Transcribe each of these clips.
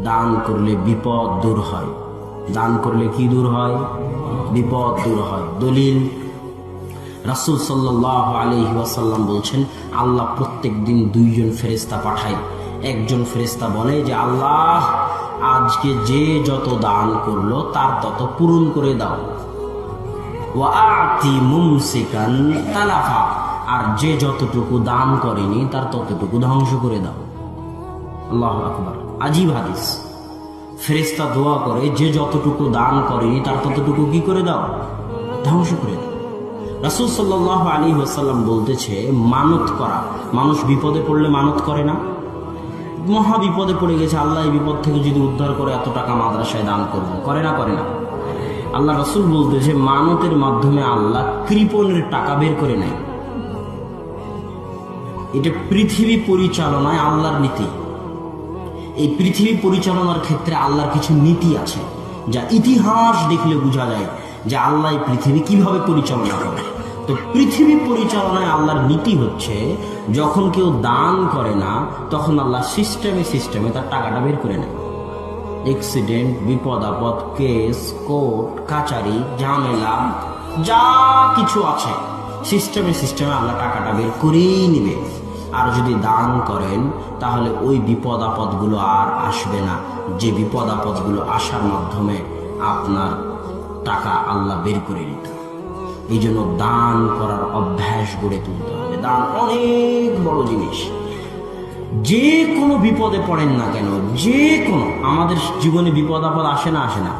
দান করলে বিপদ দূর হয়। দান করলে কি দূর হয়? বিপদ দূর হয়। দলিল, রাসূল সাল্লাল্লাহু আলাইহি ওয়াসাল্লাম বলছেন, আল্লাহ প্রত্যেক দিন 2 জন ফেরেশতা পাঠায়। একজন ফেরেশতা বলে যে, আল্লাহ আজকে যে যত দান করলো তার তত পূরণ করে দাও। ওয়া আতি মুমসিকান তালাফা, আর যে যতটুকু দান করেনি তার ততটুকু ধ্বংস করে দাও। আল্লাহু আকবার। আজীব হাদিস। ফেরেশতা দোয়া করে, যে যতটুকু দান করেনি তার ততটুকু কি করে দাও? ধ্বংস করে দাও। রাসূল সাল্লাল্লাহু আলাইহি ওয়াসাল্লাম বলতেছে, মানত করা, মানুষ বিপদে পড়লে মানত করে না? মহা বিপদে পড়ে গেছে, আল্লাহ এই বিপদ থেকে যদি উদ্ধার করে এত টাকা মাদ্রাসায় দান করবো, করে না? করে না। আল্লাহ রাসূল বলতেছে, মানতের মাধ্যমে আল্লাহ কৃপণের টাকা বের করে নেয়। এটা পৃথিবী পরিচালনায় আল্লাহর নীতি। এই পৃথিবী পরিচালনার ক্ষেত্রে আল্লাহর কিছু নীতি আছে, যা ইতিহাস দেখলে বোঝা যায় যে আল্লাহ এই পৃথিবী কিভাবে পরিচালনা করে। তো পৃথিবী পরিচালনায় আল্লাহর নীতি হচ্ছে, যখন কেউ দান করে না তখন আল্লাহ সিস্টেমে তার টাকাটা বের করে নেয়। অ্যাক্সিডেন্ট, বিপদ আপদ, কেস, কোর্ট কাচারি, ঝামেলা, যা কিছু আছে সিস্টেমে আল্লাহ টাকাটা বের করেই নেবে। আর যদি দান করেন তাহলে ওই বিপদ আপদগুলো আর আসবে না, যে বিপদ আপদগুলো আসার মাধ্যমে আপনার টাকা আল্লাহ বের করে নিত। এই জন্য দান করার অভ্যাস গড়ে তুলতে হবে। দান অনেক বড় জিনিস। যে কোনো বিপদে পড়েন না কেন, যে কোনো, আমাদের জীবনে বিপদ আপদ আসে না? আসে না?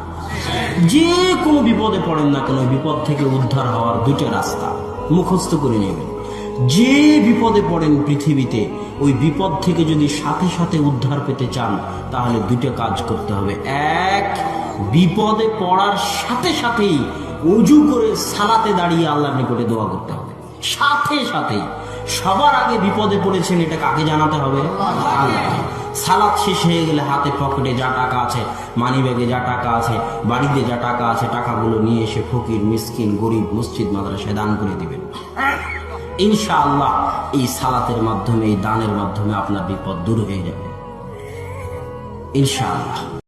যে কোনো বিপদে পড়েন না কেন, বিপদ থেকে উদ্ধার হওয়ার 2টা রাস্তা মুখস্থ করে নেবেন। যে বিপদে পড়েন পৃথিবীতে, ওই বিপদ থেকে যদি সাথে সাথে উদ্ধার পেতে চান তাহলে 2টা কাজ করতে হবে। এক, বিপদে পড়ার সাথে সাথেই ওযু করে সালাতে দাঁড়িয়ে আল্লাহর নিকটে দোয়া করতে হবে। সাথে সাথেই, সবার আগে বিপদে পড়েছেন এটা কাকে জানাতে হবে? আল্লাহকে। সালাত শেষ হয়ে গেলে হাতে পকেটে যা টাকা আছে, মানি ব্যাগে যা টাকা আছে, বাড়িতে যা টাকা আছে, টাকাগুলো নিয়ে এসে ফকির, মিসকিন, গরিব, মসজিদ মাদ্রাসায় দান করে দিবেন। ইনশাআল্লাহ এই সালাতের মাধ্যমে, এই দানের মাধ্যমে আপনার বিপদ দূর হয়ে যাবে ইনশাআল্লাহ।